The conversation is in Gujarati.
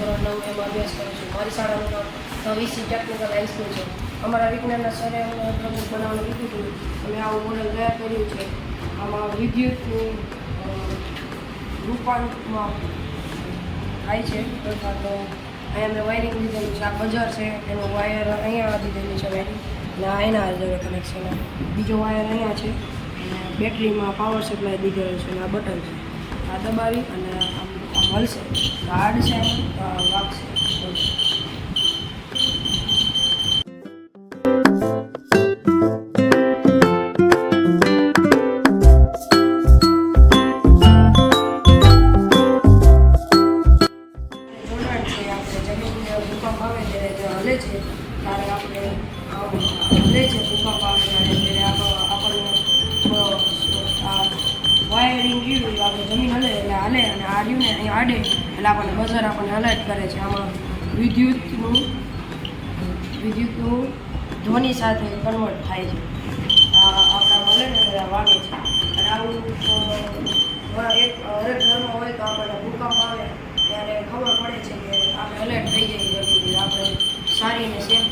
ધોરણ 9 એમાં અભ્યાસ કરું છું. મારી શાળાનું નામ વીસી ટેકનિકલ હાઈસ્કૂલ છે. અમારા વિજ્ઞાનના સરે અમને પ્રમુખ બનાવવાનું કીધું હતું. અમે આવું મોડેલ તૈયાર કર્યું છે. આમાં વિદ્યુતનું રૂપાંતરમાં થાય છે. અથવા તો અહીંયા મેં વાયરિંગ લીધેલું છે. આ બજાર છે એનું વાયર અહીંયા દીધેલું છે વાયરિંગ, અને આ એના જોડે કનેક્શન. બીજો વાયર અહીંયા છે, અને બેટરીમાં પાવર સપ્લાય દીધેલો છે, અને આ બટન છે. આ દબાવી અને આમ હલશે, હાર્ડ છે, વાગશે. ભૂકંપ આવે ત્યારે હલે છે, ત્યારે આપણે હલે છે. ભૂકંપ આવે ત્યારે આપણને વાયરિંગ રહ્યું આપણે જમીન હલે એટલે હાલે, અને આ રહ્યું ને અહીં આડે એટલે આપણને બઝર આપણને અલર્ટ કરે છે. આમાં વિદ્યુતનું ધ્વનિ સાથે કન્વર્ટ થાય છે. આપણા હલે ને ત્યારે વાગે છે. અને આવું એક હરેક ઘરમાં હોય તો આપણને ભૂકંપ આવે ત્યારે ખબર પડે છે કે આપણે અલર્ટ થઈ જઈએ, આપણે સારી અને સેફ